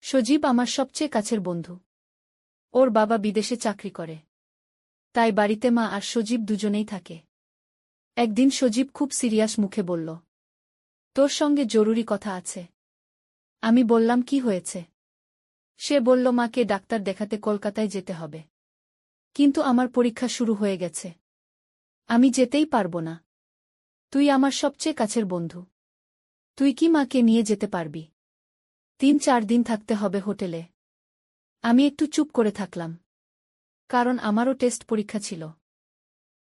সজীব আমার সবচেয়ে কাছের বন্ধু। ওর বাবা বিদেশে চাকরি করে, তাই বাড়িতে মা আর সজীব দুজনেই থাকে। একদিন সজীব খুব সিরিয়াস মুখে বলল, তোর সঙ্গে জরুরি কথা আছে। আমি বললাম, কি হয়েছে? সে বলল, মাকে ডাক্তার দেখাতে কলকাতায় যেতে হবে। কিন্তু আমার পরীক্ষা শুরু হয়ে গেছে, আমি যেতেই পারব না। তুই আমার সবচেয়ে কাছের বন্ধু, তুই কি মাকে নিয়ে যেতে পারবি? 3-4 দিন থাকতে হবে হোটেলে। আমি একটু চুপ করে থাকলাম, কারণ আমারও টেস্ট পরীক্ষা ছিল।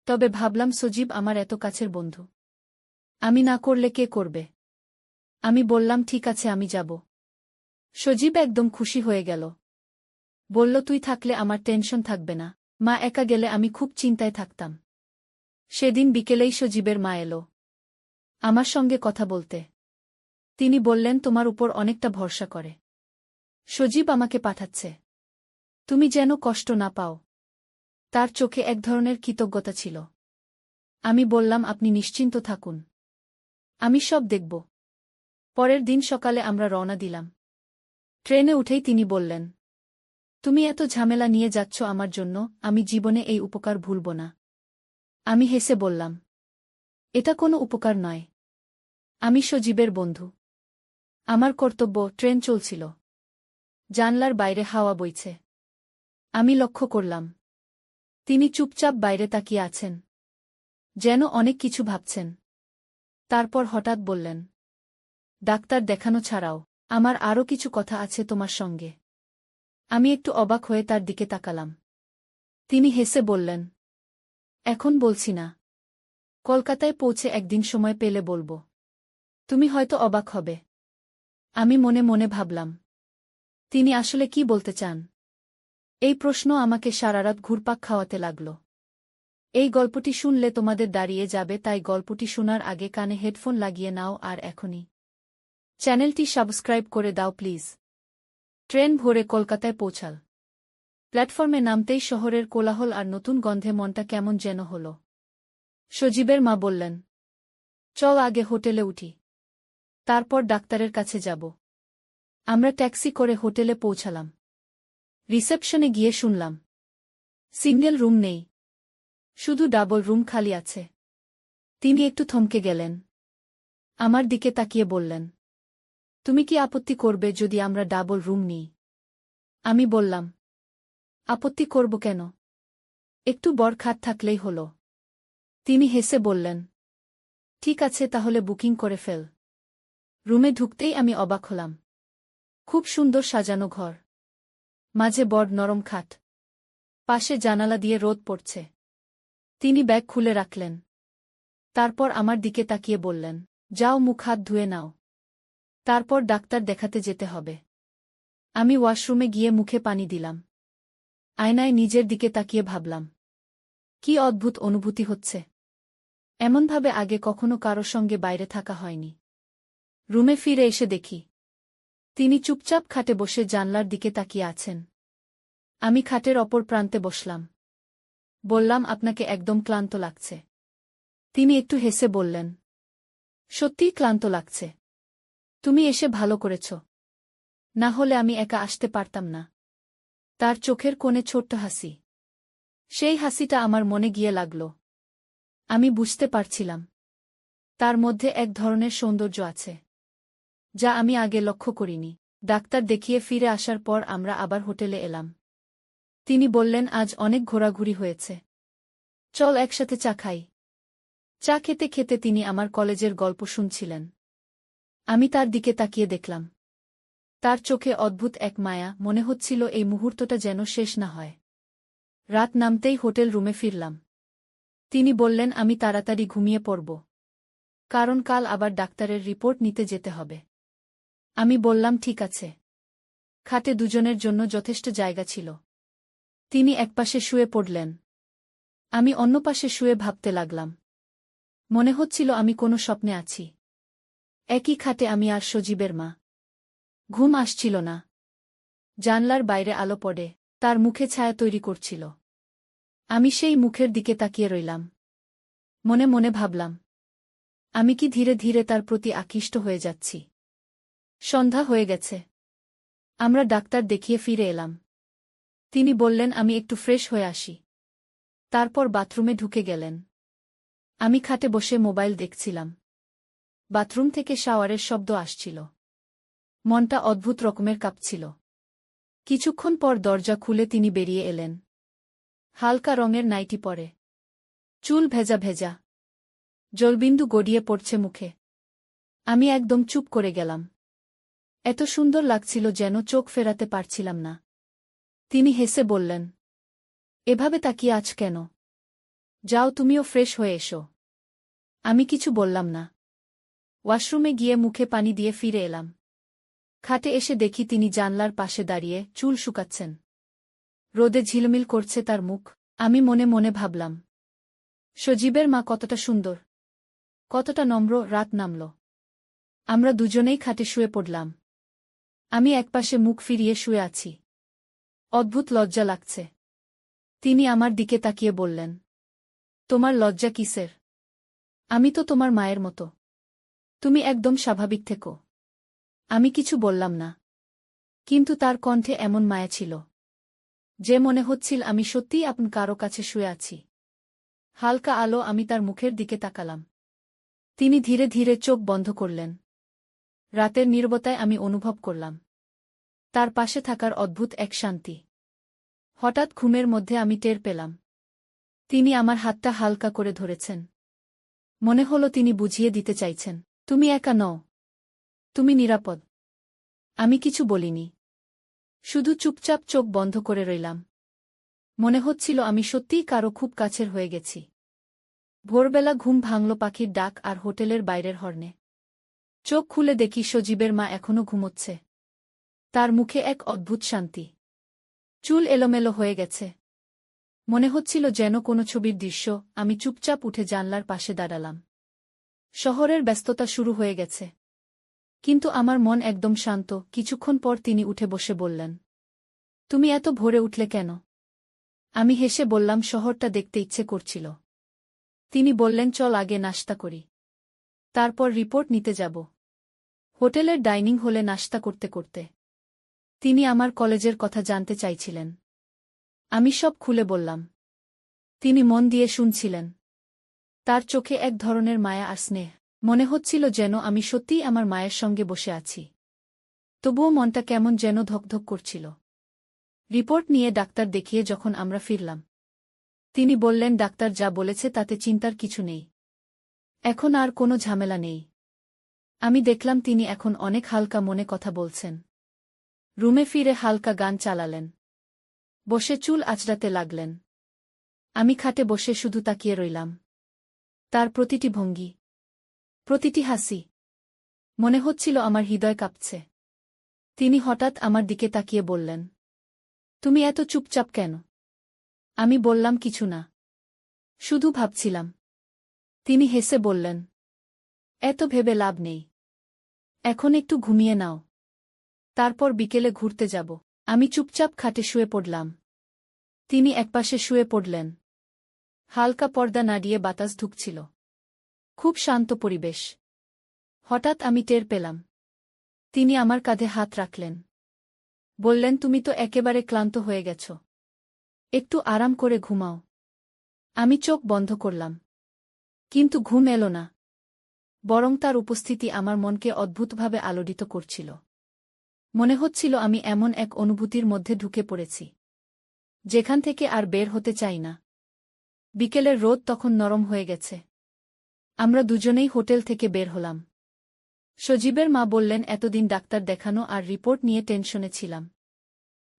তবে ভাবলাম, সজীব আমার এত কাছের বন্ধু, আমি না করলে কে করবে? আমি বললাম, ঠিক আছে, আমি যাব। সজীব একদম খুশি হয়ে গেল। বলল, তুই থাকলে আমার টেনশন থাকবে না। মা একা গেলে আমি খুব চিন্তায় থাকতাম। সেদিন বিকেলেই সজীবের মা এলো আমার সঙ্গে কথা বলতে। তিনি বললেন, তোমার উপর অনেকটা ভরসা করে সজীব আমাকে পাঠাচ্ছে, তুমি যেন কষ্ট না পাও। তার চোখে এক ধরনের কৃতজ্ঞতা ছিল। আমি বললাম, আপনি নিশ্চিন্ত থাকুন, আমি সব দেখব। পরের দিন সকালে আমরা রওনা দিলাম। ট্রেনে উঠেই তিনি বললেন, তুমি এত ঝামেলা নিয়ে যাচ্ছ আমার জন্য, আমি জীবনে এই উপকার ভুলব না। আমি হেসে বললাম, এটা কোনো উপকার নয়, আমি সজীবের বন্ধু, আমার কর্তব্য। ট্রেন চলছিল, জানলার বাইরে হাওয়া বইছে। আমি লক্ষ্য করলাম, তিনি চুপচাপ বাইরে তাকিয়ে আছেন, যেন অনেক কিছু ভাবছেন। তারপর হঠাৎ বললেন, ডাক্তার দেখানো ছাড়াও আমার আরও কিছু কথা আছে তোমার সঙ্গে। আমি একটু অবাক হয়ে তার দিকে তাকালাম। তিনি হেসে বললেন, এখন বলছি না, কলকাতায় পৌঁছে একদিন সময় পেলে বলবো, তুমি হয়তো অবাক হবে। আমি মনে মনে ভাবলাম, তিনি আসলে কি বলতে চান? এই প্রশ্ন আমাকে সারারাত ঘুরপাক খাওয়াতে লাগল। এই গল্পটি শুনলে তোমাদের দাঁড়িয়ে যাবে, তাই গল্পটি শোনার আগে কানে হেডফোন লাগিয়ে নাও আর এখনই চ্যানেলটি সাবস্ক্রাইব করে দাও প্লিজ। ট্রেন ভোরে কলকাতায় পৌঁছাল। প্ল্যাটফর্মে নামতেই শহরের কোলাহল আর নতুন গন্ধে মনটা কেমন যেন হল। সজীবের মা বললেন, চল আগে হোটেলে উঠি, তারপর ডাক্তারের কাছে যাব। আমরা ট্যাক্সি করে হোটেলে পৌঁছালাম। রিসেপশনে গিয়ে শুনলাম, সিঙ্গেল রুম নেই, শুধু ডাবল রুম খালি আছে। তিনি একটু থমকে গেলেন, আমার দিকে তাকিয়ে বললেন, তুমি কি আপত্তি করবে যদি আমরা ডাবল রুম নিই? আমি বললাম, আপত্তি করব কেন, একটু বড় খাট থাকলেই হল। তিনি হেসে বললেন, ঠিক আছে, তাহলে বুকিং করে ফেল। রুমে ঢুকতেই আমি অবাক হলাম। খুব সুন্দর সাজানো ঘর, মাঝে বড় নরম খাট, পাশে জানালা দিয়ে রোদ পড়ছে। তিনি ব্যাগ খুলে রাখলেন, তারপর আমার দিকে তাকিয়ে বললেন, যাও, মুখ হাত ধুয়ে নাও, তারপর ডাক্তার দেখাতে যেতে হবে। আমি ওয়াশরুমে গিয়ে মুখে পানি দিলাম। আয়নায় নিজের দিকে তাকিয়ে ভাবলাম, কি অদ্ভুত অনুভূতি হচ্ছে। এমনভাবে আগে কখনো কারো সঙ্গে বাইরে থাকা হয়নি। রুমে ফিরে এসে দেখি, তিনি চুপচাপ খাটে বসে জানলার দিকে তাকিয়ে আছেন। আমি খাটের অপর প্রান্তে বসলাম। বললাম, আপনাকে একদম ক্লান্ত লাগছে। তিনি একটু হেসে বললেন, সত্যিই ক্লান্ত লাগছে। তুমি এসে ভালো করেছ, না হলে আমি একা আসতে পারতাম না। তার চোখের কোণে ছোট্ট হাসি, সেই হাসিটা আমার মনে গিয়ে লাগল। আমি বুঝতে পারছিলাম, তার মধ্যে এক ধরনের সৌন্দর্য আছে, যা আমি আগে লক্ষ্য করিনি। ডাক্তার দেখিয়ে ফিরে আসার পর আমরা আবার হোটেলে এলাম। তিনি বললেন, আজ অনেক ঘোরাঘুরি হয়েছে, চল একসাথে চা খাই। চা খেতে খেতে তিনি আমার কলেজের গল্প শুনছিলেন। আমি তার দিকে তাকিয়ে দেখলাম, তার চোখে অদ্ভুত এক মায়া, মনে হচ্ছিল এই মুহূর্তটা যেন শেষ না হয়। রাত নামতেই হোটেল রুমে ফিরলাম। তিনি বললেন, আমি তাড়াতাড়ি ঘুমিয়ে পড়ব, কারণ কাল আবার ডাক্তারের রিপোর্ট নিতে যেতে হবে। আমি বললাম, ঠিক আছে। খাটে দুজনের জন্য যথেষ্ট জায়গা ছিল। তিনি একপাশে শুয়ে পড়লেন, আমি অন্য পাশে শুয়ে ভাবতে লাগলাম। মনে হচ্ছিল আমি কোনো স্বপ্নে আছি। একই খাটে আমি আর সজীবের মা। ঘুম আসছিল না। জানলার বাইরে আলো পড়ে তার মুখে ছায়া তৈরি করছিল। আমি সেই মুখের দিকে তাকিয়ে রইলাম। মনে মনে ভাবলাম, আমি কি ধীরে ধীরে তার প্রতি আকৃষ্ট হয়ে যাচ্ছি? সন্ধ্যা হয়ে গেছে। আমরা ডাক্তার দেখিয়ে ফিরে এলাম। তিনি বললেন আমি একটু ফ্রেশ হয়ে আসি। তারপর বাথরুমে ঢুকে গেলেন। আমি খাটে বসে মোবাইল দেখছিলাম। বাথরুম থেকে শাওয়ারের শব্দ আসছিল। মনটা অদ্ভুত রকমের কাঁপছিল। কিছুক্ষণ পর দরজা খুলে তিনি বেরিয়ে এলেন। হালকা রঙের নাইটি পরে, চুল ভেজা ভেজা, জলবিন্দু গড়িয়ে পড়ছে মুখে। আমি একদম চুপ করে গেলাম। এত সুন্দর লাগছিল যেন চোখ ফেরাতে পারছিলাম না। তিনি হেসে বললেন, এভাবে তাকিয়ে আছ কেন? যাও, তুমিও ফ্রেশ হয়ে এসো। আমি কিছু বললাম না। ওয়াশরুমে গিয়ে মুখে পানি দিয়ে ফিরে এলাম। খাটে এসে দেখি তিনি জানলার পাশে দাঁড়িয়ে চুল শুকাচ্ছেন। রোদে ঝিলমিল করছে তার মুখ। আমি মনে মনে ভাবলাম, সজীবের মা কতটা সুন্দর, কতটা নম্র। রাত নামল। আমরা দুজনেই খাটে শুয়ে পড়লাম। আমি একপাশে মুখ ফিরিয়ে শুয়ে আছি। অদ্ভুত লজ্জা লাগছে। তিনি আমার দিকে তাকিয়ে বললেন, তোমার লজ্জা কিসের? আমি তো তোমার মায়ের মতো। তুমি একদম স্বাভাবিক থেকো। আমি কিছু বললাম না। কিন্তু তার কণ্ঠে এমন মায়া ছিল যে মনে হচ্ছিল আমি সত্যিই আপন কারো কাছে শুয়ে আছি। হালকা আলো, আমি তার মুখের দিকে তাকালাম। তিনি ধীরে ধীরে চোখ বন্ধ করলেন। রাতের নীরবতায় আমি অনুভব করলাম তার পাশে থাকার অদ্ভুত এক শান্তি। হঠাৎ ঘুমের মধ্যে আমি টের পেলাম তিনি আমার হাতটা হালকা করে ধরেছেন। মনে হলো তিনি বুঝিয়ে দিতে চাইছেন, তুমি একা নও, তুমি নিরাপদ। আমি কিছু বলিনি, শুধু চুপচাপ চোখ বন্ধ করে রইলাম। মনে হচ্ছিল আমি সত্যিই কারো খুব কাছের হয়ে গেছি। ভোরবেলা ঘুম ভাঙল পাখির ডাক আর হোটেলের বাইরের হর্নে। চোখ খুলে দেখি সজীবের মা এখনো ঘুমোচ্ছে। তার মুখে এক অদ্ভুত শান্তি। চুল এলোমেলো হয়ে গেছে। মনে হচ্ছিল যেন কোনো ছবির দৃশ্য। আমি চুপচাপ উঠে জানলার পাশে দাঁড়ালাম। শহরের ব্যস্ততা শুরু হয়ে গেছে, কিন্তু আমার মন একদম শান্ত। কিছুক্ষণ পর তিনি উঠে বসে বললেন, তুমি এত ভোরে উঠলে কেন? আমি হেসে বললাম, শহরটা দেখতে ইচ্ছে করছিল। তিনি বললেন, চল আগে নাশতা করি, তারপর রিপোর্ট নিতে যাব। হোটেলের ডাইনিং হলে নাশতা করতে করতে তিনি আমার কলেজের কথা জানতে চাইছিলেন। আমি সব খুলে বললাম। তিনি মন দিয়ে শুনছিলেন। তার চোখে এক ধরনের মায়া আর স্নেহ। মনে হচ্ছিল যেন আমি সত্যিই আমার মায়ের সঙ্গে বসে আছি। তবুও মনটা কেমন যেন ধকধক করছিল। রিপোর্ট নিয়ে ডাক্তার দেখিয়ে যখন আমরা ফিরলাম, তিনি বললেন, ডাক্তার যা বলেছে তাতে চিন্তার কিছু নেই। এখন আর কোনো ঝামেলা নেই। আমি দেখলাম তিনি এখন অনেক হালকা মনে কথা বলছেন। রুমে ফিরে হালকা গান চালালেন, বসে চুল আঁচড়াতে লাগলেন। আমি খাটে বসে শুধু তাকিয়ে রইলাম। তার প্রতিটি ভঙ্গি, প্রতিটি হাসি, মনে হচ্ছিল আমার হৃদয় কাঁপছে। তিনি হঠাৎ আমার দিকে তাকিয়ে বললেন, তুমি এত চুপচাপ কেন? আমি বললাম, কিছু না, শুধু ভাবছিলাম। তিনি হেসে বললেন, এত ভেবে লাভ নেই, এখন একটু ঘুমিয়ে নাও, তারপর বিকেলে ঘুরতে যাব। আমি চুপচাপ খাটে শুয়ে পড়লাম। তিনি একপাশে শুয়ে পড়লেন। হালকা পর্দা নাড়িয়ে বাতাস ঢুকছিল। খুব শান্ত পরিবেশ। হঠাৎ আমি টের পেলাম তিনি আমার কাঁধে হাত রাখলেন। বললেন, তুমি তো একেবারে ক্লান্ত হয়ে গেছ, একটু আরাম করে ঘুমাও। আমি চোখ বন্ধ করলাম, কিন্তু ঘুম এলো না। বরং তার উপস্থিতি আমার মনকে অদ্ভুতভাবে আলোড়িত করছিল। মনে হচ্ছিল আমি এমন এক অনুভূতির মধ্যে ঢুকে পড়েছি যেখান থেকে আর বের হতে চাই না। বিকেলের রোদ তখন নরম হয়ে গেছে। আমরা দুজনেই হোটেল থেকে বের হলাম। সজীবের মা বললেন, এতদিন ডাক্তার দেখানো আর রিপোর্ট নিয়ে টেনশনে ছিলাম,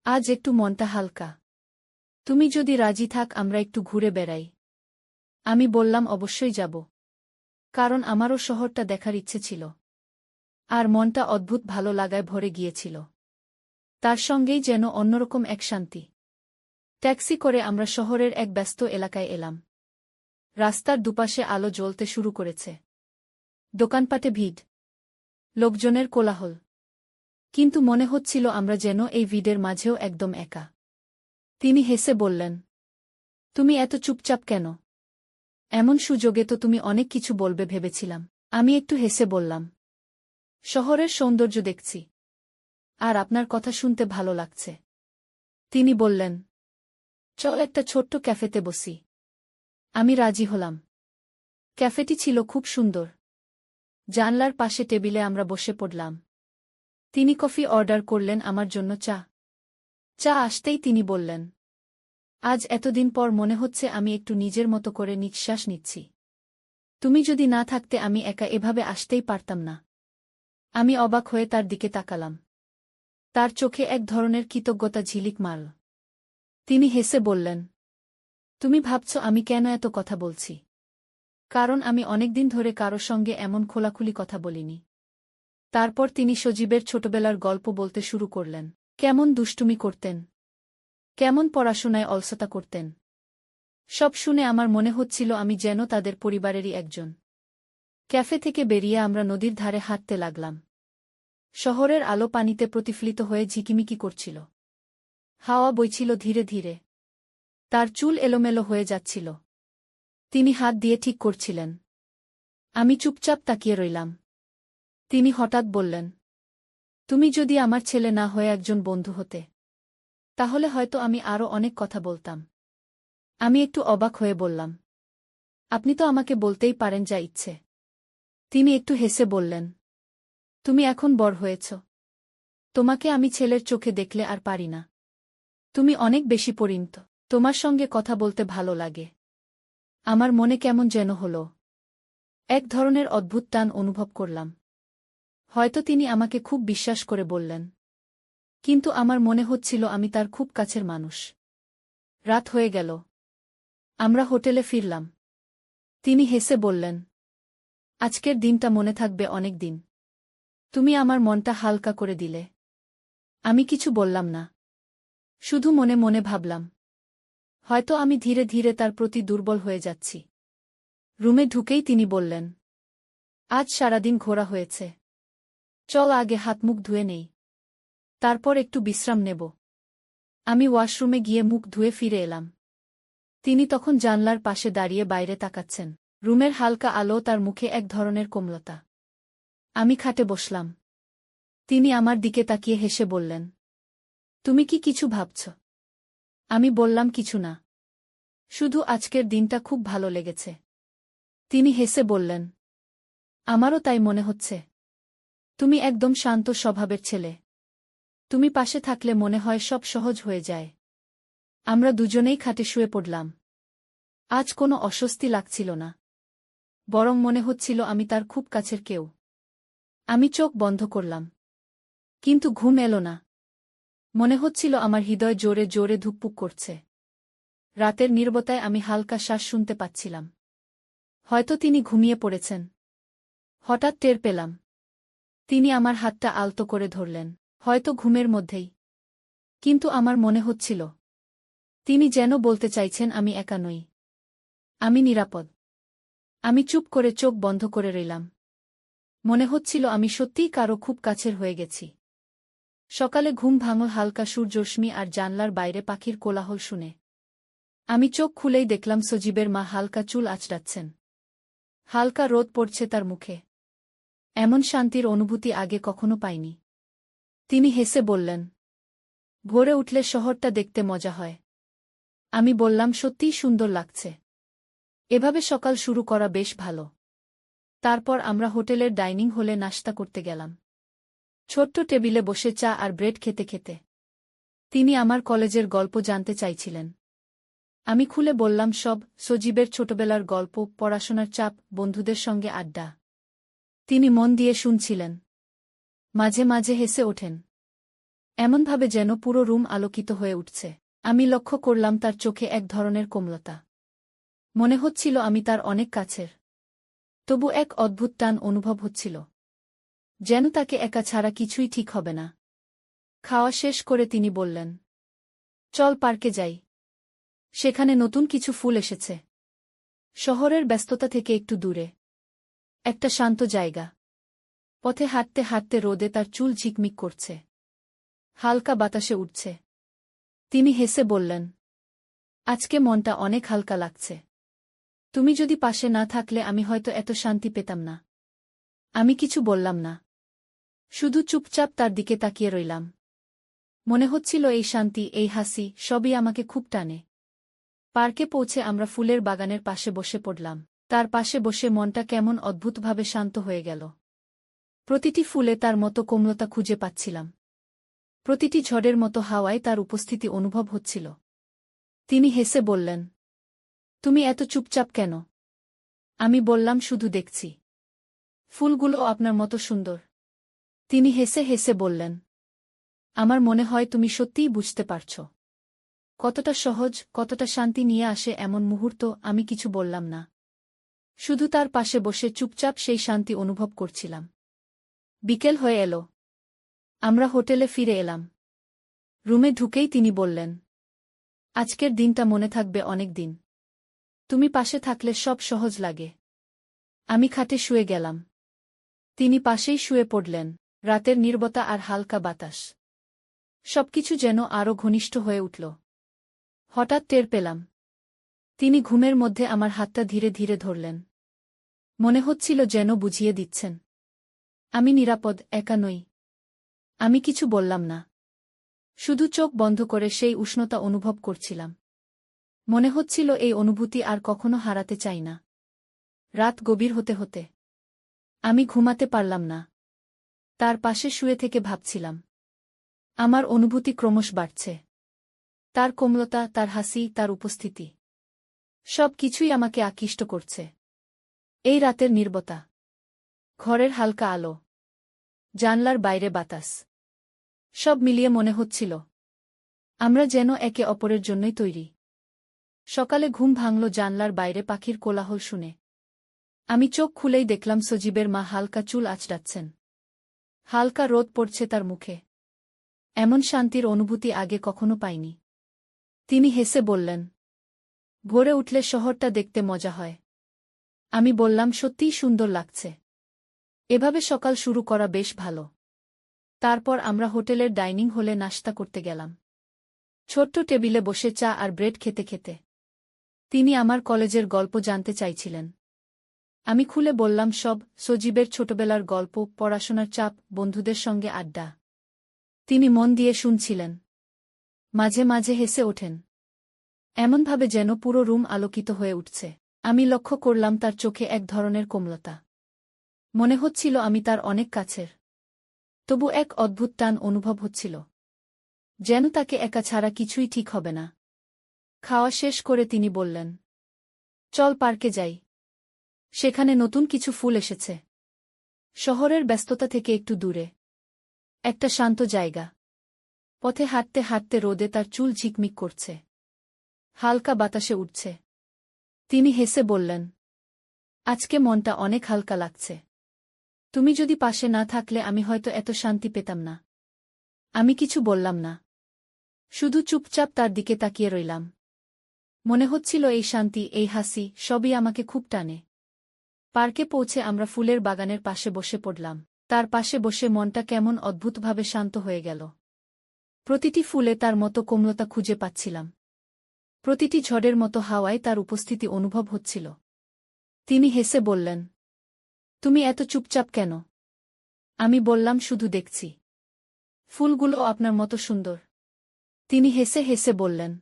আজ একটু মনটা হালকা। তুমি যদি রাজি থাক আমরা একটু ঘুরে বেড়াই। আমি বললাম, অবশ্যই যাব, কারণ আমারও শহরটা দেখার ইচ্ছে ছিল। আর মনটা অদ্ভুত ভালো লাগায় ভরে গিয়েছিল। তার সঙ্গেই যেন অন্যরকম এক শান্তি। ট্যাক্সি করে আমরা শহরের এক ব্যস্ত এলাকায় এলাম। রাস্তার দুপাশে আলো জ্বলতে শুরু করেছে। দোকানপাটে ভিড়, লোকজনের কোলাহল। কিন্তু মনে হচ্ছিল আমরা যেন এই ভিড়ের মাঝেও একদম একা। তিনি হেসে বললেন, তুমি এত চুপচাপ কেন? এমন সুযোগে তো তুমি অনেক কিছু বলবে ভেবেছিলাম। আমি একটু হেসে বললাম, শহরের সৌন্দর্য দেখছি। আর আপনার কথা শুনতে ভালো লাগছে। তিনি বললেন, চল একটা ছোট্ট ক্যাফেতে বসি। আমি রাজি হলাম। ক্যাফেটি ছিল খুব সুন্দর। জানলার পাশে টেবিলে আমরা বসে পড়লাম। তিনি কফি অর্ডার করলেন, আমার জন্য চা। চা আসতেই তিনি বললেন, আজ এতদিন পর মনে হচ্ছে আমি একটু নিজের মতো করে নিঃশ্বাস নিচ্ছি। তুমি যদি না থাকতে আমি একা এভাবে আসতেই পারতাম না। আমি অবাক হয়ে তার দিকে তাকালাম। তার চোখে এক ধরনের কৃতজ্ঞতা ঝিলিক মারল। তিনি হেসে বললেন, তুমি ভাবছ আমি কেন এত কথা বলছি? কারণ আমি অনেকদিন ধরে কারো সঙ্গে এমন খোলাখুলি কথা বলিনি। তারপর তিনি সজীবের ছোটবেলার গল্প বলতে শুরু করলেন। কেমন দুষ্টুমি করতেন, কেমন পড়াশোনায় অলসতা করতেন। সব শুনে আমার মনে হচ্ছিল আমি যেন তাদের পরিবারেরই একজন। ক্যাফে থেকে বেরিয়ে আমরা নদীর ধারে হাঁটতে লাগলাম। শহরের আলো পানিতে প্রতিফলিত হয়ে ঝিকিমিকি করছিল। হাওয়া বইছিল ধীরে ধীরে। তার চুল এলোমেলো হয়ে যাচ্ছিল। তিনি হাত দিয়ে ঠিক করছিলেন। আমি চুপচাপ তাকিয়ে রইলাম। তিনি হঠাৎ বললেন, তুমি যদি আমার ছেলে না হয়ে একজন বন্ধু হতে, তাহলে হয়তো আমি আরও অনেক কথা বলতাম। আমি একটু অবাক হয়ে বললাম, আপনি তো আমাকে বলতেই পারেন যা ইচ্ছে। তিনি একটু হেসে বললেন, তুমি এখন বড় হয়েছ। তোমাকে আমি ছেলের চোখে দেখলে আর পারি না। তুমি অনেক বেশি পরিণত। তোমার সঙ্গে কথা বলতে ভালো লাগে। আমার মনে কেমন যেন হলো। এক ধরনের অদ্ভুত টান অনুভব করলাম। হয়তো তিনি আমাকে খুব বিশ্বাস করে বললেন, কিন্তু আমার মনে হচ্ছিল আমি তার খুব কাছের মানুষ। রাত হয়ে গেল। আমরা হোটেলে ফিরলাম। তিনি হেসে বললেন, আজকের দিনটা মনে থাকবে অনেক দিন। তুমি আমার মনটা হালকা করে দিলে। আমি কিছু বললাম না। শুধু মনে মনে ভাবলাম, হয়তো আমি ধীরে ধীরে তার প্রতি দুর্বল হয়ে যাচ্ছি। রুমে ঢুকেই তিনি বললেন, আজ সারাদিন ঘোরা হয়েছে। চল আগে হাত মুখ ধুয়ে নেই। তারপর একটু বিশ্রাম নেব। আমি ওয়াশরুমে গিয়ে মুখ ধুয়ে ফিরে এলাম। তিনি তখন জানলার পাশে দাঁড়িয়ে বাইরে তাকাচ্ছেন। রুমের হালকা আলো, তার মুখে এক ধরনের কোমলতা। আমি খাটে বসলাম। তিনি আমার দিকে তাকিয়ে হেসে বললেন, তুমি কি কিছু ভাবছ? আমি বললাম, কিছু না। শুধু আজকের দিনটা খুব ভালো লেগেছে। তিনি হেসে বললেন, আমারও তাই মনে হচ্ছে। তুমি একদম শান্ত স্বভাবের ছেলে। তুমি পাশে থাকলে মনে হয় সব সহজ হয়ে যায়। আমরা দুজনেই খাটে শুয়ে পড়লাম। আজ কোনো অস্বস্তি লাগছিল না। বরং মনে হচ্ছিল আমি তার খুব কাছের কেউ। আমি চোখ বন্ধ করলাম। কিন্তু ঘুম এলো না। মনে হচ্ছিল আমার হৃদয় জোরে জোরে ধুকপুক করছে। রাতের নীরবতায় আমি হালকা শ্বাস শুনতে পাচ্ছিলাম। হয়তো তিনি ঘুমিয়ে পড়েছেন। হঠাৎ টের পেলাম, তিনি আমার হাতটা আলতো করে ধরলেন। হয়তো ঘুমের মধ্যেই। কিন্তু আমার মনে হচ্ছিল, তিনি যেন বলতে চাইছেন আমি একা নই। আমি নিরাপদ। আমি চুপ করে চোখ বন্ধ করে রইলাম। মনে হচ্ছিল আমি সত্যিই কারো খুব কাছের হয়ে গেছি। সকালে ঘুম ভাঙল হালকা সূর্যরশ্মি আর জানলার বাইরে পাখির কোলাহল শুনে। আমি চোখ খুলেই দেখলাম সজীবের মা হালকা চুল আঁচড়াচ্ছেন। হালকা রোদ পড়ছে তার মুখে। এমন শান্তির অনুভূতি আগে কখনো পাইনি। তিনি হেসে বললেন, ভোরে উঠলে শহরটা দেখতে মজা হয়। আমি বললাম, সত্যিই সুন্দর লাগছে। এভাবে সকাল শুরু করা বেশ ভালো। তারপর আমরা হোটেলের ডাইনিং হলে নাশতা করতে গেলাম। ছোট্ট টেবিলে বসে চা আর ব্রেড খেতে খেতে তিনি আমার কলেজের গল্প জানতে চাইছিলেন। আমি খুলে বললাম সব, সজীবের ছোটবেলার গল্প, পড়াশোনার চাপ, বন্ধুদের সঙ্গে আড্ডা। তিনি মন দিয়ে শুনছিলেন। মাঝে মাঝে হেসে ওঠেন, এমনভাবে যেন পুরো রুম আলোকিত হয়ে উঠছে। আমি লক্ষ্য করলাম তার চোখে এক ধরনের কোমলতা। মনে হচ্ছিল আমি তার অনেক কাছের। তবু এক অদ্ভুত টান অনুভব হচ্ছিল, যেন তাকে একা ছাড়া কিছুই ঠিক হবে না। খাওয়া শেষ করে তিনি বললেন, চল পার্কে যাই। সেখানে নতুন কিছু ফুল এসেছে। শহরের ব্যস্ততা থেকে একটু দূরে। একটা শান্ত জায়গা। পথে হাঁটতে হাঁটতে রোদে তার চুল ঝিকমিক করছে। হালকা বাতাসে উঠছে। তিনি হেসে বললেন, আজকে মনটা অনেক হালকা লাগছে। তুমি যদি পাশে না থাকলে আমি হয়তো এত শান্তি পেতাম না। আমি কিছু বললাম না। শুধু চুপচাপ তার দিকে তাকিয়ে রইলাম। মনে হচ্ছিল এই শান্তি, এই হাসি, সবই আমাকে খুব টানে। পার্কে পৌঁছে আমরা ফুলের বাগানের পাশে বসে পড়লাম। তার পাশে বসে মনটা কেমন অদ্ভুতভাবে শান্ত হয়ে গেল। প্রতিটি ফুলে তার মতো কোমলতা খুঁজে পাচ্ছিলাম। প্রতিটি ঝড়ের মতো হাওয়ায় তার উপস্থিতি অনুভব হচ্ছিল। তিনি হেসে বললেন, তুমি এত চুপচাপ কেন? আমি বললাম, শুধু দেখছি। ফুলগুলো আপনার মতো সুন্দর। তিনি হেসে হেসে বললেন, আমার মনে হয় তুমি সত্যিই বুঝতে পারছ কতটা সহজ, কতটা শান্তি নিয়ে আসে এমন মুহূর্ত। আমি কিছু বললাম না, শুধু তার পাশে বসে চুপচাপ সেই শান্তি অনুভব করছিলাম। বিকেল হয়ে এল। আমরা হোটেলে ফিরে এলাম। রুমে ঢুকেই তিনি বললেন, আজকের দিনটা মনে থাকবে অনেক দিন। তুমি পাশে থাকলে সব সহজ লাগে। আমি খাটে শুয়ে গেলাম। তিনি পাশেই শুয়ে পড়লেন। রাতের নীরবতা আর হালকা বাতাস, সবকিছু যেন আরও ঘনিষ্ঠ হয়ে উঠল। হঠাৎ টের পেলাম, তিনি ঘুমের মধ্যে আমার হাতটা ধীরে ধীরে ধরলেন। মনে হচ্ছিল যেন বুঝিয়ে দিচ্ছেন, আমি নিরাপদ, একা নই। আমি কিছু বললাম না, শুধু চোখ বন্ধ করে সেই উষ্ণতা অনুভব করছিলাম। মনে হচ্ছিল এই অনুভূতি আর কখনো হারাতে চাই না। রাত গভীর হতে হতে আমি ঘুমাতে পারলাম না। তার পাশে শুয়ে থেকে ভাবছিলাম, আমার অনুভূতি ক্রমশ বাড়ছে। তার কোমলতা, তার হাসি, তার উপস্থিতি, সব কিছুই আমাকে আকৃষ্ট করছে। এই রাতের নীরবতা, ঘরের হালকা আলো, জানলার বাইরে বাতাস, সব মিলিয়ে মনে হচ্ছিল আমরা যেন একে অপরের জন্যই তৈরি। সকালে ঘুম ভাঙল জানলার বাইরে পাখির কোলাহল শুনে। আমি চোখ খুলেই দেখলাম সজীবের মা হালকা চুল আঁচড়াচ্ছেন। হালকা রোদ পড়ছে তার মুখে। এমন শান্তির অনুভূতি আগে কখনো পাইনি। তিনি হেসে বললেন, ভোরে উঠলে শহরটা দেখতে মজা হয়। আমি বললাম, সত্যিই সুন্দর লাগছে। এভাবে সকাল শুরু করা বেশ ভালো। তারপর আমরা হোটেলের ডাইনিং হলে নাশতা করতে গেলাম। ছোট্ট টেবিলে বসে চা আর ব্রেড খেতে খেতে তিনি আমার কলেজের গল্প জানতে চাইছিলেন। আমি খুলে বললাম সব, সজীবের ছোটবেলার গল্প, পড়াশোনার চাপ, বন্ধুদের সঙ্গে আড্ডা। তিনি মন দিয়ে শুনছিলেন, মাঝে মাঝে হেসে ওঠেন, এমনভাবে যেন পুরো রুম আলোকিত হয়ে উঠছে। আমি লক্ষ্য করলাম তার চোখে এক ধরনের কোমলতা। মনে হচ্ছিল আমি তার অনেক কাছের। তবু এক অদ্ভুত টান অনুভব হচ্ছিল, যেন তাকে একা ছাড়া কিছুই ঠিক হবে না। খাওয়া শেষ করে তিনি বললেন, চল পার্কে যাই। সেখানে নতুন কিছু ফুল এসেছে। শহরের ব্যস্ততা থেকে একটু দূরে একটা শান্ত জায়গা। পথে হাঁটতে হাঁটতে রোদে তার চুল ঝিকমিক করছে, হালকা বাতাসে উঠছে। তিনি হেসে বললেন, আজকে মনটা অনেক হালকা লাগছে। তুমি যদি পাশে না থাকলে আমি হয়তো এত শান্তি পেতাম না। আমি কিছু বললাম না, শুধু চুপচাপ তার দিকে তাকিয়ে রইলাম। মনে হচ্ছিল এই শান্তি, এই হাসি, সবই আমাকে খুব টানে। পার্কে পৌঁছে আমরা ফুলের বাগানের পাশে বসে পড়লাম। তার পাশে বসে মনটা কেমন অদ্ভুতভাবে শান্ত হয়ে গেল। প্রতিটি ফুলে তার মতো কোমলতা খুঁজে পাচ্ছিলাম। প্রতিটি ঝড়ের মতো হাওয়ায় তার উপস্থিতি অনুভব হচ্ছিল। তিনি হেসে বললেন, তুমি এত চুপচাপ কেন? আমি বললাম, শুধু দেখছি। ফুলগুলো আপনার মতো সুন্দর। তিনি হেসে হেসে বললেন,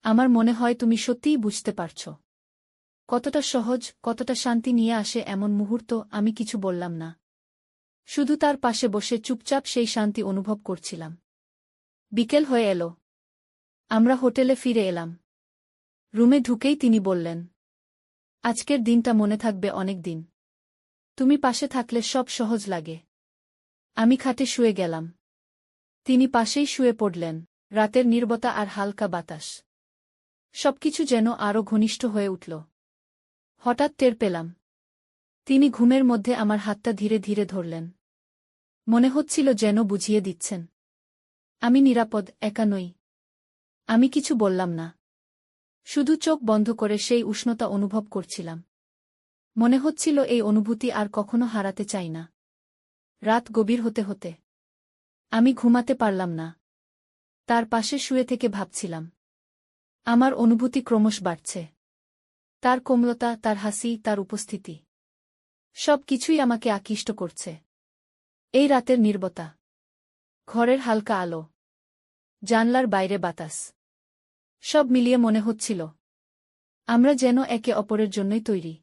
আমার মনে হয় তুমি সত্যিই বুঝতে পারছ কতটা সহজ, কতটা শান্তি নিয়ে আসে এমন মুহূর্ত। আমি কিছু বললাম না, শুধু তার পাশে বসে চুপচাপ সেই শান্তি অনুভব করছিলাম। বিকেল হয়ে এল। আমরা হোটেলে ফিরে এলাম। রুমে ঢুকেই তিনি বললেন, আজকের দিনটা মনে থাকবে অনেক দিন। তুমি পাশে থাকলে সব সহজ লাগে। আমি খাটে শুয়ে গেলাম। তিনি পাশেই শুয়ে পড়লেন। রাতের নীরবতা আর হালকা বাতাস, সবকিছু যেন আরও ঘনিষ্ঠ হয়ে উঠল। হঠাৎ টের পেলাম, তিনি ঘুমের মধ্যে আমার হাতটা ধীরে ধীরে ধরলেন। মনে হচ্ছিল যেন বুঝিয়ে দিচ্ছেন, আমি নিরাপদ, একা নই। আমি কিছু বললাম না, শুধু চোখ বন্ধ করে সেই উষ্ণতা অনুভব করছিলাম। মনে হচ্ছিল এই অনুভূতি আর কখনো হারাতে চাই না। রাত গভীর হতে হতে আমি ঘুমাতে পারলাম না। তার পাশে শুয়ে থেকে ভাবছিলাম, আমার অনুভূতি ক্রমশ বাড়ছে। তার কোমলতা, তার হাসি, তার উপস্থিতি, সব কিছুই আমাকে আকৃষ্ট করছে। এই রাতের নীরবতা, ঘরের হালকা আলো, জানলার বাইরে বাতাস, সব মিলিয়ে মনে হচ্ছিল আমরা যেন একে অপরের জন্যই তৈরি।